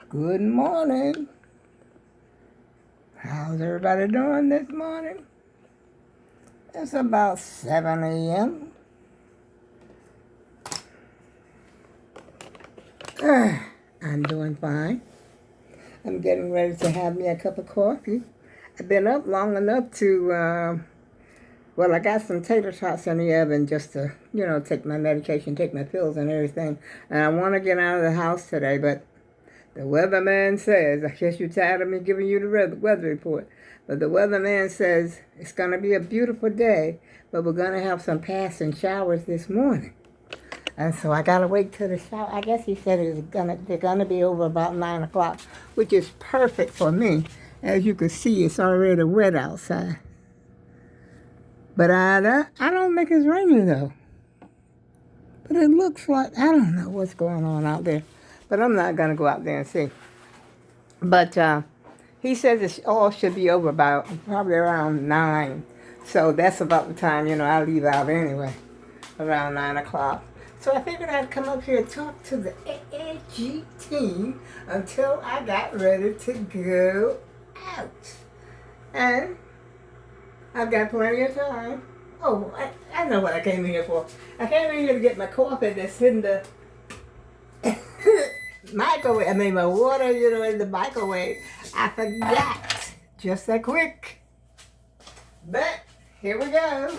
Good morning. How's everybody doing this morning? It's about 7 a.m. I'm doing fine. I'm getting ready to have me a cup of coffee. I've been up long enough to, I got some tater tots in the oven just to, take my medication, take my pills and everything. And I want to get out of the house today, but the weatherman says, I guess you're tired of me giving you the weather report, but the weatherman says it's going to be a beautiful day, but we're going to have some passing showers this morning. And so I got to wait till the shower. I guess he said they're going to be over about 9 o'clock, which is perfect for me. As you can see, it's already wet outside. But I don't think it's raining, though. But it looks like, I don't know what's going on out there. But I'm not going to go out there and see. But he says it all should be over about probably around 9. So that's about the time, I leave out anyway, around 9 o'clock. So I figured I'd come up here and talk to the AAG team until I got ready to go out. And I've got plenty of time. Oh, I know what I came in here for. I came in here to get my coffee that's in the microwave. I mean, my water, in the microwave. I forgot. Just that quick. But here we go.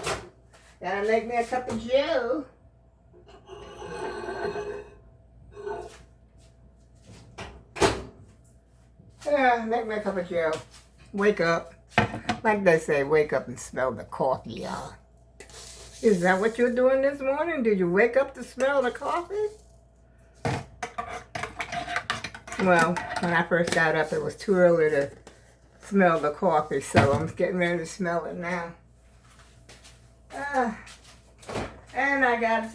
Gotta make me a cup of joe. Make me a cup of joe. Wake up. Like they say, wake up and smell the coffee, y'all. Is that what you're doing this morning? Did you wake up to smell the coffee? Well, when I first got up, it was too early to smell the coffee, so I'm getting ready to smell it now. And I got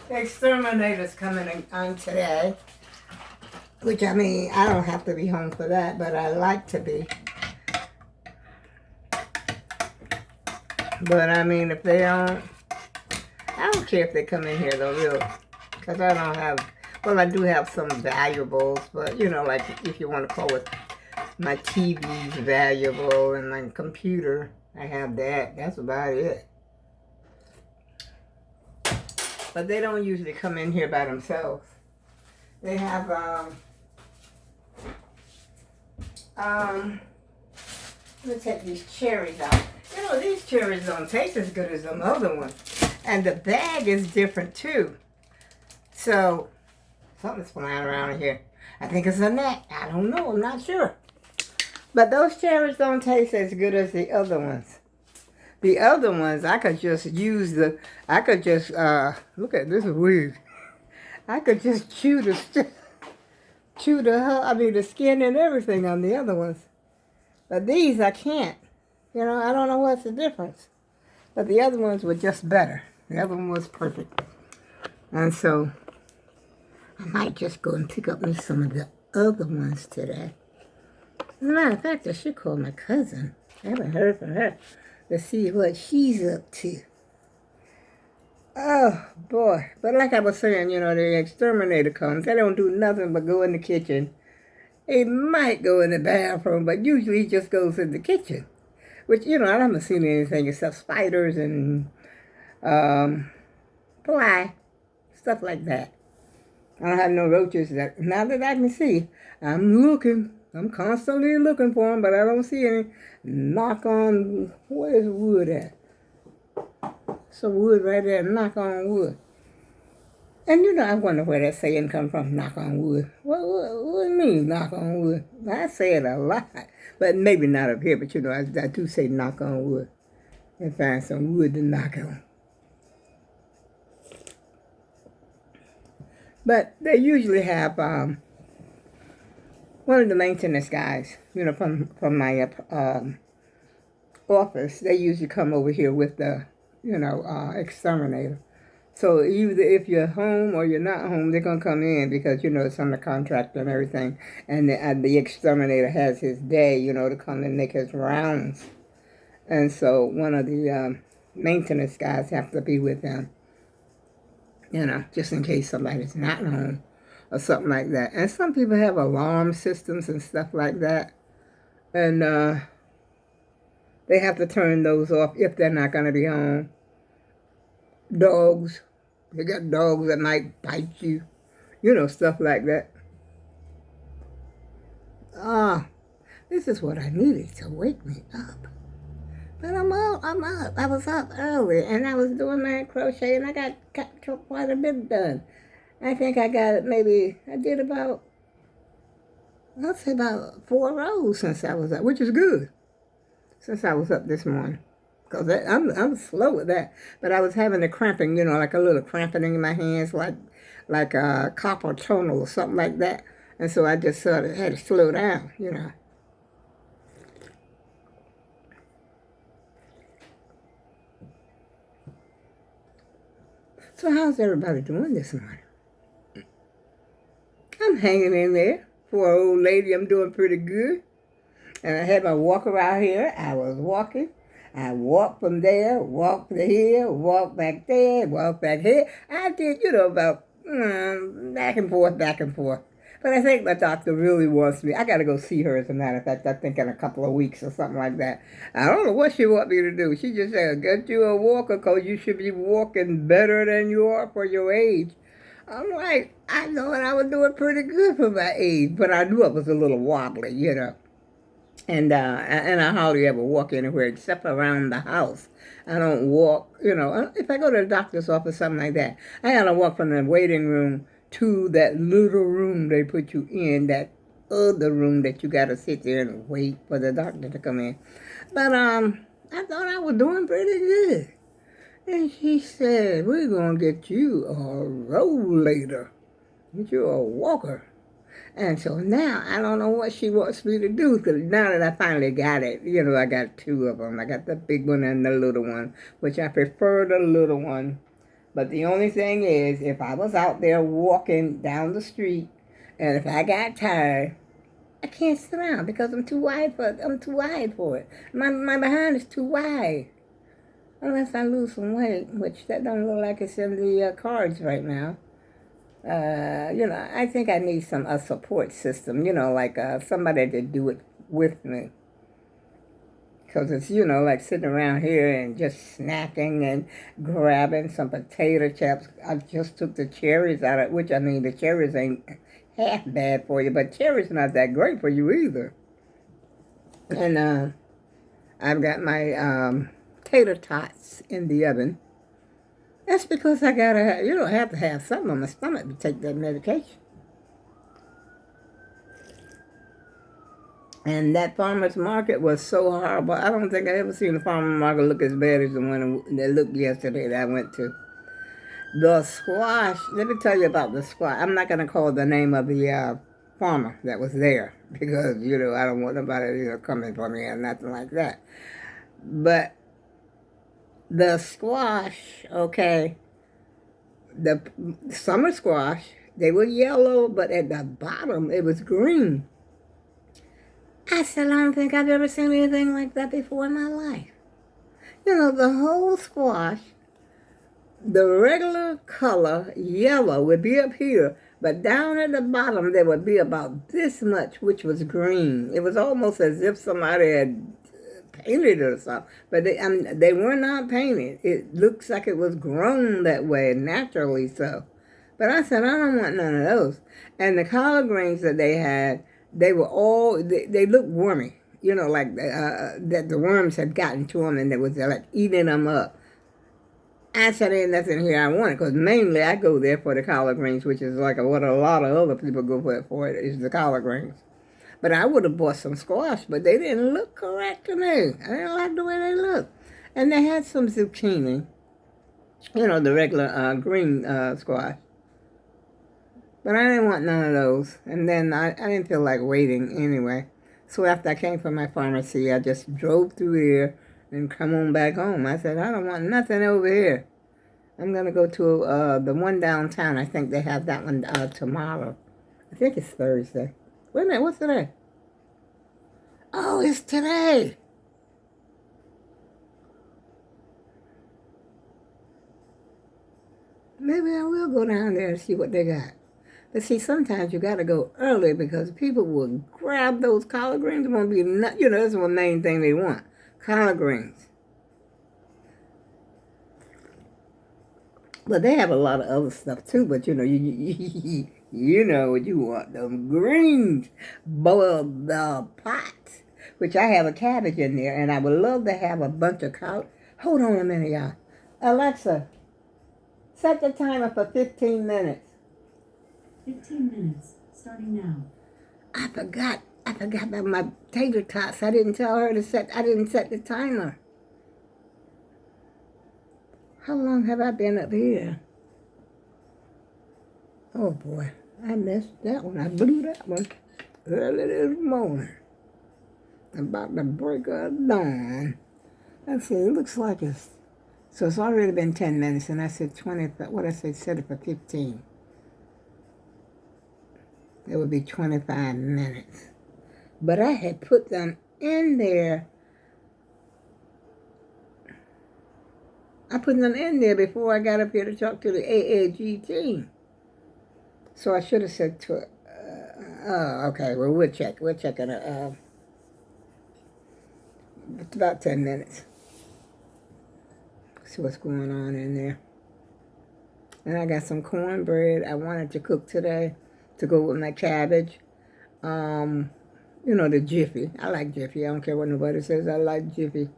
Exterminators coming on today. Which, I mean, I don't have to be home for that, but I like to be. But, I mean, if they don't, I don't care if they come in here, though, really. Because I don't have, I do have some valuables, but, like if you want to call it, my TV's valuable and my computer, I have that. That's about it. But they don't usually come in here by themselves. They have, let me take these cherries out. These cherries don't taste as good as them other ones. And the bag is different, too. So, something's flying around here. I think it's a gnat. I don't know. I'm not sure. But those cherries don't taste as good as the other ones. The other ones, I could just use look at this is weird. I could just chew the skin and everything on the other ones. But these, I can't. I don't know what's the difference. But the other ones were just better. The other one was perfect. And so, I might just go and pick up me some of the other ones today. As a matter of fact, I should call my cousin. I haven't heard from her to see what she's up to. Oh, boy. But like I was saying, the exterminator comes. They don't do nothing but go in the kitchen. He might go in the bathroom, but usually he just goes in the kitchen. Which, I haven't seen anything except spiders and fly, stuff like that. I don't have no roaches now that I can see. I'm constantly looking for them, but I don't see any. Knock on, where's wood at? Some wood right there, knock on wood. And I wonder where that saying come from, knock on wood. What do you mean, knock on wood? I say it a lot, but maybe not up here, but I do say knock on wood. And find some wood to knock on. But they usually have one of the maintenance guys, from my office. They usually come over here with the, exterminator. So either if you're home or you're not home, they're going to come in because, it's under contract and everything. And the exterminator has his day, to come and make his rounds. And so one of the maintenance guys have to be with them. just in case somebody's not home or something like that. And some people have alarm systems and stuff like that. And they have to turn those off if they're not going to be home. Dogs. They got dogs that might bite you. Stuff like that. This is what I needed to wake me up. But I'm up. I was up early, and I was doing my crochet, and I got quite a bit done. I think I did about, I'll say about 4 rows since I was up, which is good, since I was up this morning. Because I'm slow with that. But I was having a cramping, like a little cramping in my hands, like a carpal tunnel or something like that. And so I just sort of had to slow down, So how's everybody doing this morning? I'm hanging in there. For an old lady, I'm doing pretty good. And I had my walker out here. I was walking. I walked from there, walked to here, walked back there, walked back here. I did, about back and forth, back and forth. But I think my doctor really wants me. I got to go see her, as a matter of fact, I think in a couple of weeks or something like that. I don't know what she wants me to do. She just said, get you a walker because you should be walking better than you are for your age. I'm like, I thought I was doing pretty good for my age, but I knew I was a little wobbly, And I hardly ever walk anywhere except around the house. I don't walk, if I go to the doctor's office, something like that, I gotta walk from the waiting room to that little room they put you in, that other room that you gotta sit there and wait for the doctor to come in. But I thought I was doing pretty good. And she said, we're gonna get you a rollator, get you a walker. And so now I don't know what she wants me to do, because now that I finally got it, I got 2 of them. I got the big one and the little one, which I prefer the little one. But the only thing is, if I was out there walking down the street, and if I got tired, I can't sit down because I'm too wide for it. My behind is too wide. Unless I lose some weight, which that don't look like it's in the cards right now. I think I need a support system, like somebody to do it with me. Because it's, like sitting around here and just snacking and grabbing some potato chips. I just took the cherries out of it, which, the cherries ain't half bad for you, but cherries not that great for you either. And I've got my tater tots in the oven. That's because I gotta, have to have something on my stomach to take that medication. And that farmer's market was so horrible. I don't think I ever seen a farmer's market look as bad as the one that looked yesterday that I went to. The squash, let me tell you about the squash. I'm not going to call the name of the farmer that was there because, I don't want nobody, coming for me or nothing like that. But the squash, okay, the summer squash, they were yellow, but at the bottom it was green. I said, I don't think I've ever seen anything like that before in my life. The whole squash, the regular color, yellow, would be up here, but down at the bottom there would be about this much, which was green. It was almost as if somebody had painted it or something, but they were not painted. It looks like it was grown that way, naturally so. But I said, I don't want none of those. And the collard greens that they had, they were all, they looked wormy, like that the worms had gotten to them and they was like eating them up. I said, ain't nothing here I wanted, because mainly I go there for the collard greens, which is like what a lot of other people go for it is the collard greens. But I would have bought some squash, but they didn't look correct to me. I didn't like the way they looked. And they had some zucchini, the regular green squash. But I didn't want none of those. And then I didn't feel like waiting anyway. So after I came from my pharmacy, I just drove through here and come on back home. I said, I don't want nothing over here. I'm going to go to the one downtown. I think they have that one tomorrow. I think it's Thursday. Wait a minute, what's today? Oh, it's today. maybe I will go down there and see what they got. But see, sometimes you got to go early because people will grab those collard greens. It won't be, that's the main thing they want, collard greens. But they have a lot of other stuff too. But you know what you want, them greens, boiled pots, which I have a cabbage in there, and I would love to have a bunch of collard. Hold on a minute, y'all. Alexa, set the timer for 15 minutes. 15 minutes, starting now. I forgot about my tater tots. I didn't tell her I didn't set the timer. How long have I been up here? Oh boy, I missed that one. I blew that one early this morning. About the break of dawn. Let's see, it looks like so it's already been 10 minutes, and I said 20, what I said, set it for 15. It would be 25 minutes. But I had put them in there. I put them in there before I got up here to talk to the AAG team. So I should have said okay, well, we'll check. We'll check it. It's about 10 minutes. See what's going on in there. And I got some cornbread I wanted to cook today to go with my cabbage. The Jiffy. I like Jiffy. I don't care what nobody says. I like Jiffy.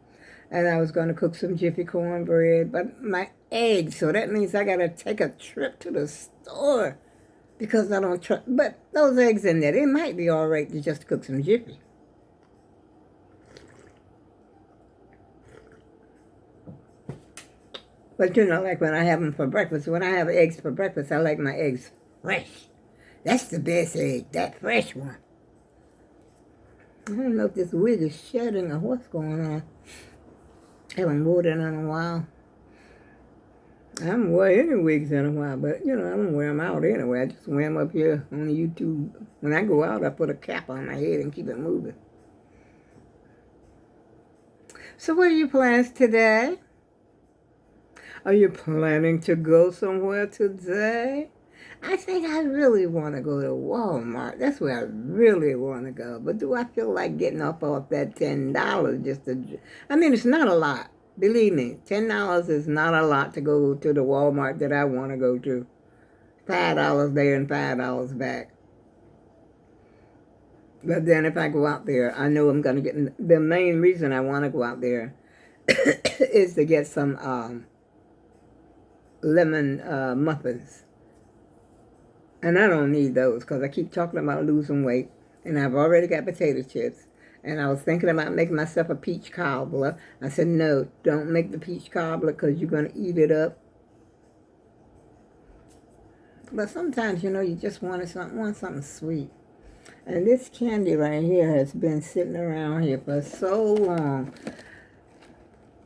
And I was going to cook some Jiffy cornbread, but my eggs. So that means I got to take a trip to the store because I don't trust. But those eggs in there, they might be all right to just cook some Jiffy. But like when I have them for breakfast, when I have eggs for breakfast, I like my eggs fresh. That's the best egg, that fresh one. I don't know if this wig is shedding or what's going on. I haven't worn it in a while. I haven't worn any wigs in a while, but, I don't wear them out anyway. I just wear them up here on YouTube. When I go out, I put a cap on my head and keep it moving. So what are your plans today? Are you planning to go somewhere today? I think I really want to go to Walmart. That's where I really want to go. But do I feel like getting off that $10 just to... I mean, it's not a lot. Believe me, $10 is not a lot to go to the Walmart that I want to go to. $5 there and $5 back. But then if I go out there, I know I'm going to get... The main reason I want to go out there is to get some lemon muffins. And I don't need those because I keep talking about losing weight. And I've already got potato chips. And I was thinking about making myself a peach cobbler. I said, no, don't make the peach cobbler because you're going to eat it up. But sometimes, you just want something sweet. And this candy right here has been sitting around here for so long.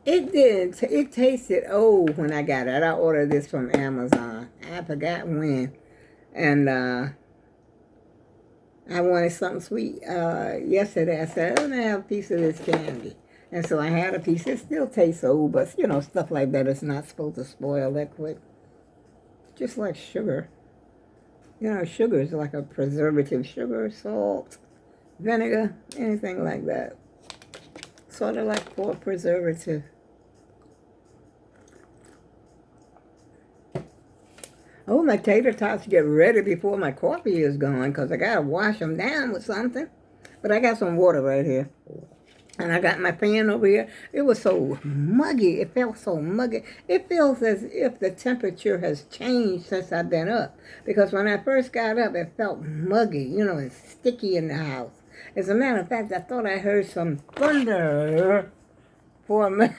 It tasted old when I got it. I ordered this from Amazon. I forgot when. And I wanted something sweet. Yesterday I said, I'm going to have a piece of this candy. And so I had a piece. It still tastes old, but, stuff like that is not supposed to spoil that quick. Just like sugar. Sugar is like a preservative. Sugar, salt, vinegar, anything like that. Sort of like for a preservative. Oh, my tater tots get ready before my coffee is gone because I got to wash them down with something. But I got some water right here. And I got my fan over here. It was so muggy. It felt so muggy. It feels as if the temperature has changed since I've been up. Because when I first got up, it felt muggy, and sticky in the house. As a matter of fact, I thought I heard some thunder for a minute.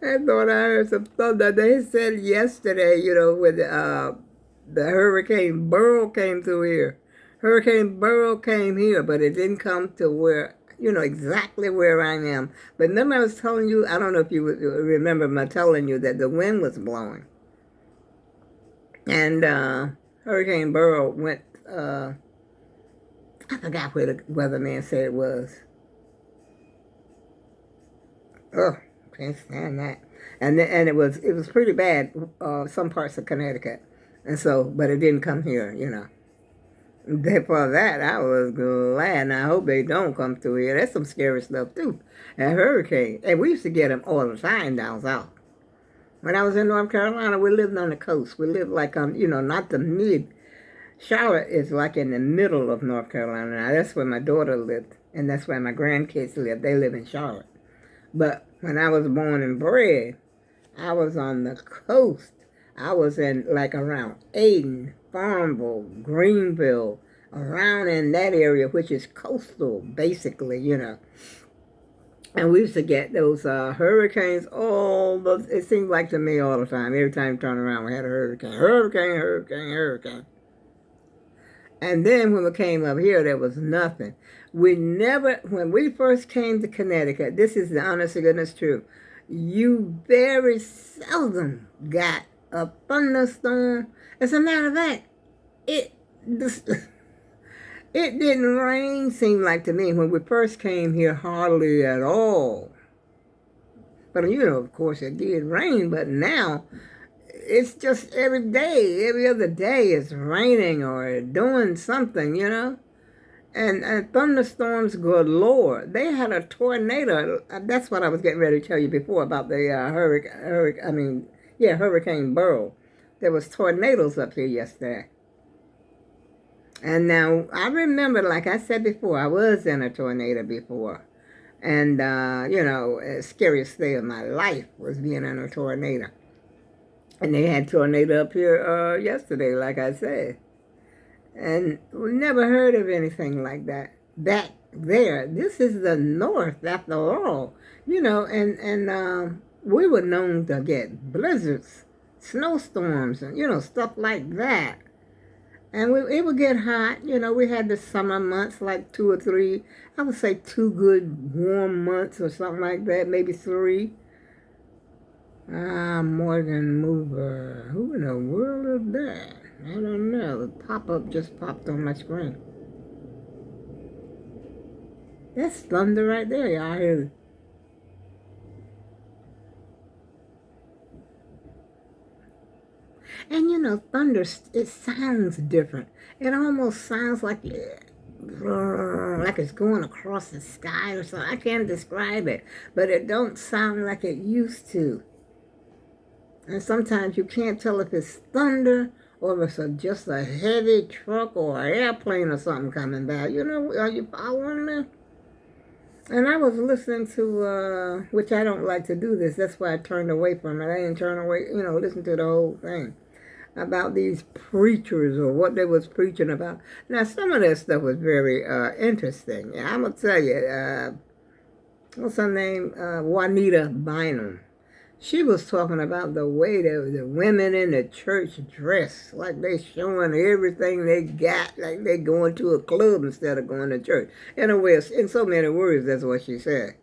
I thought I heard some thunder. They said yesterday, when the Hurricane Burrow came through here. Hurricane Burrow came here, but it didn't come to where, exactly where I am. But remember I was telling you, I don't know if you remember my telling you that the wind was blowing. And Hurricane Burrow went, I forgot where the weatherman said it was. Oh, can't stand that. And it was pretty bad. Some parts of Connecticut, and so but it didn't come here. For that, I was glad, and I hope they don't come through here. That's some scary stuff, too. A hurricane. And we used to get them all the time down south. When I was in North Carolina, we lived on the coast. We lived like on, not the mid. Charlotte is like in the middle of North Carolina. Now, that's where my daughter lived, and that's where my grandkids live. They live in Charlotte. But when I was born and bred, I was on the coast. I was in like around Aden, Farmville, Greenville, around in that area, which is coastal, basically. And we used to get those hurricanes it seemed like to me all the time. Every time you turn around, we had a hurricane. Hurricane, hurricane, hurricane. And then when we came up here, there was nothing. When we first came to Connecticut, this is the honest to goodness truth, you very seldom got a thunderstorm. As a matter of fact, it didn't rain, seem like to me, when we first came here, hardly at all. But, of course, it did rain, but now it's just every day, every other day it's raining or doing something, And thunderstorms galore. They had a tornado. That's what I was getting ready to tell you before about the Hurricane Burrow. There was tornadoes up here yesterday. And now, I remember, like I said before, I was in a tornado before. And, the scariest day of my life was being in a tornado. And they had tornado up here yesterday, like I said. And we never heard of anything like that back there. This is the North, after all. And we were known to get blizzards, snowstorms, and, stuff like that. And it would get hot. We had the summer months, like 2 or 3, I would say 2 good warm months or something like that, maybe 3. Morgan Mover. Who in the world is that? I don't know. The pop-up just popped on my screen. That's thunder right there, y'all hear it. And thunder, it sounds different. It almost sounds like it's going across the sky or something. I can't describe it, but it don't sound like it used to. And sometimes you can't tell if it's thunder or if it's just a heavy truck or an airplane or something coming by. Are you following me? And I was listening to, which I don't like to do this. That's why I turned away from it. I didn't turn away, listen to the whole thing about these preachers or what they was preaching about. Now, some of that stuff was very interesting. I'm going to tell you, what's her name? Juanita Bynum. She was talking about the way the women in the church dress, like they showing everything they got, like they going to a club instead of going to church. In a way, in so many words, that's what she said.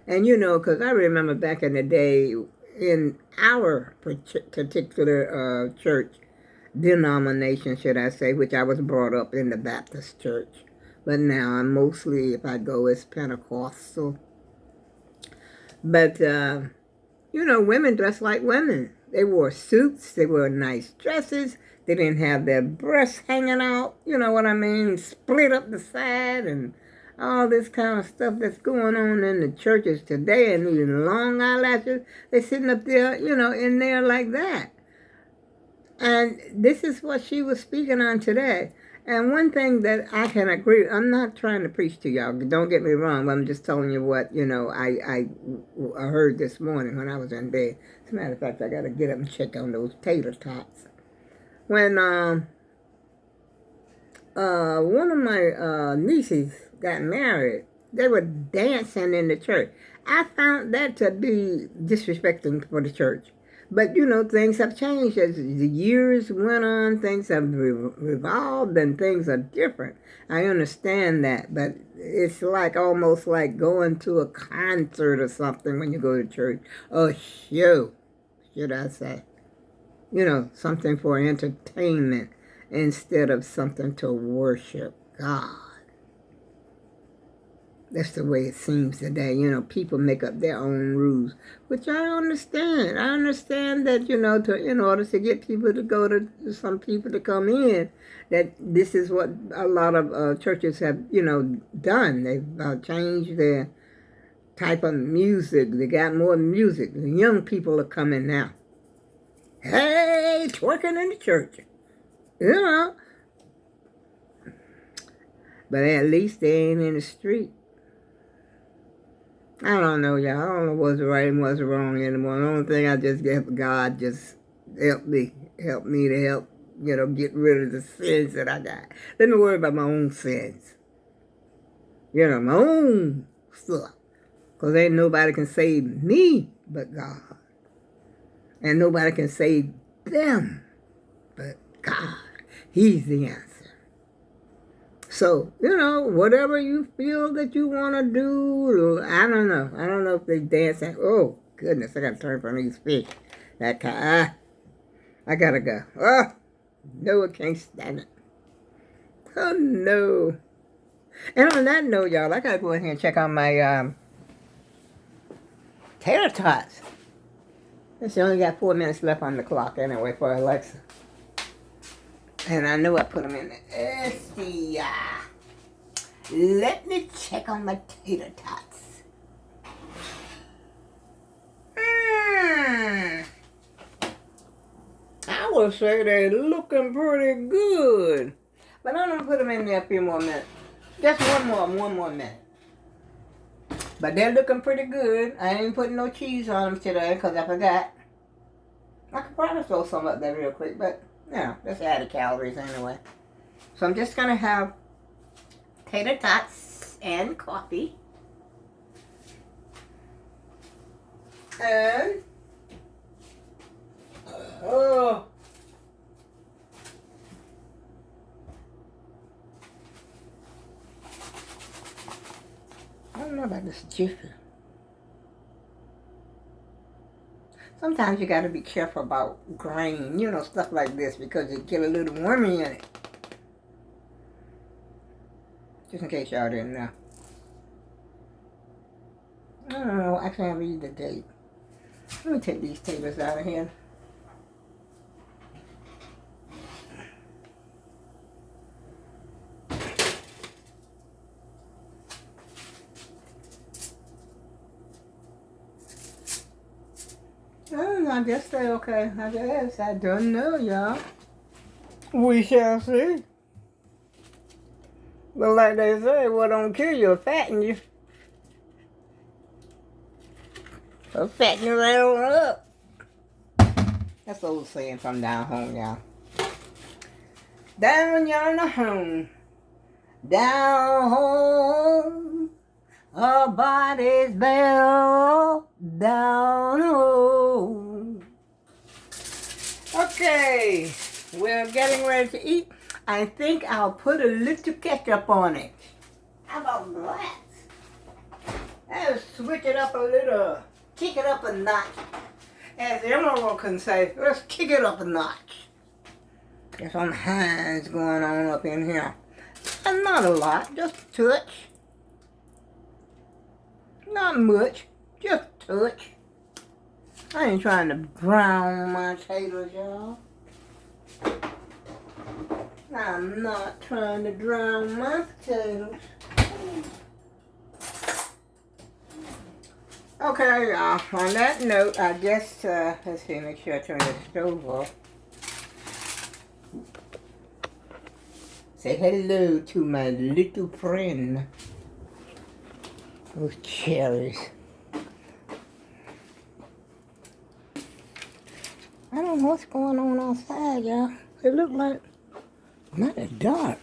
And because I remember back in the day, in our particular church, denomination, should I say, which I was brought up in the Baptist church. But now I'm mostly, if I go, it's Pentecostal. But, women dressed like women. They wore suits. They wore nice dresses. They didn't have their breasts hanging out. You know what I mean? Split up the side and all this kind of stuff that's going on in the churches today, and even long eyelashes. They're sitting up there, in there like that. And this is what she was speaking on today. And one thing that I can agree, I'm not trying to preach to y'all. Don't get me wrong. I'm just telling you what, I heard this morning when I was in bed. As a matter of fact, I got to get up and check on those tater tots. When one of my nieces got married, they were dancing in the church. I found that to be disrespecting for the church. But, things have changed. As the years went on, things have revolved and things are different. I understand that. But it's almost like going to a concert or something when you go to church. A show, should I say. Something for entertainment instead of something to worship God. That's the way it seems today. You know, people make up their own rules, which I understand. I understand that, you know, in order to get people to go to, some people to come in, that this is what a lot of churches have, you know, done. They've changed their type of music. They got more music. The young people are coming now. Hey, twerking in the church. You know. But at least they ain't in the street. I don't know, y'all. I don't know what's right and what's wrong anymore. The only thing I just get God just help me to help, you know, get rid of the sins that I got. Let me worry about my own sins. You know, my own stuff. Because ain't nobody can save me but God. And nobody can save them but God. He's the answer. So, you know, whatever you feel that you want to do, I don't know. I don't know if they dance. Oh, goodness, I got to turn from these fish. That kind I got to go. Oh, no, I can't stand it. Oh, no. And on that note, y'all, I got to go in here and check on my tater tots. She only got 4 minutes left on the clock anyway for Alexa. And I know I put them in there. Let me check on my tater tots. I would say they're looking pretty good. But I'm going to put them in there a few more minutes. Just one more minute. But they're looking pretty good. I ain't putting no cheese on them today because I forgot. I could probably throw some up there real quick, but yeah, that's added calories anyway. So I'm just going to have tater tots and coffee. And, oh, I don't know about this jiffy. Sometimes you got to be careful about grain, you know, stuff like this, because you get a little wormy in it. Just in case y'all didn't know. I don't know, I can't read the date. Let me take these taters out of here. I guess they're okay. I guess. I don't know, y'all. We shall see. But like they say, what don't kill you will fatten you. So fatten you right on up. That's the old saying from down home, y'all. Down yonder home. Down home. Our body's better down home. Okay, we're getting ready to eat. I think I'll put a little ketchup on it. How about that? Let's switch it up a little. Kick it up a notch. As the Emerald can say, let's kick it up a notch. There's some hands going on up in here. And not a lot, just a touch. Not much, just a touch. I ain't trying to brown my taters, y'all. I'm not trying to drown my potatoes. Okay, y'all. On that note, I guess, let's see, make sure I turn the stove off. Say hello to my little friend. Those cherries. I don't know what's going on outside, y'all. It look like not that dark.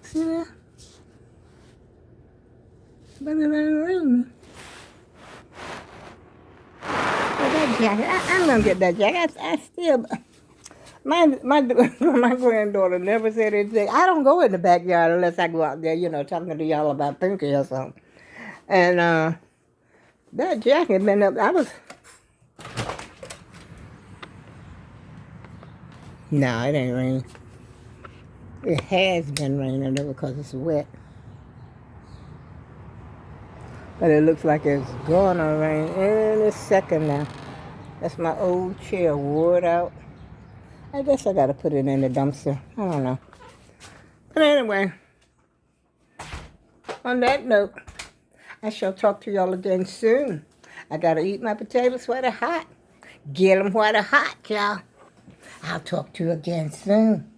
See that? But it ain't raining. But that jacket, I'm gonna get that jacket. I still, my granddaughter never said anything. I don't go in the backyard unless I go out there, you know, talking to y'all about Pinky or something. And that jacket been up. No, it ain't raining. It has been raining though because it's wet. But it looks like it's gonna rain any second now. That's my old chair, wore it out. I guess I gotta put it in the dumpster. I don't know. But anyway, on that note, I shall talk to y'all again soon. I gotta eat my potatoes while they're hot. Get them while they're hot, y'all. I'll talk to you again soon.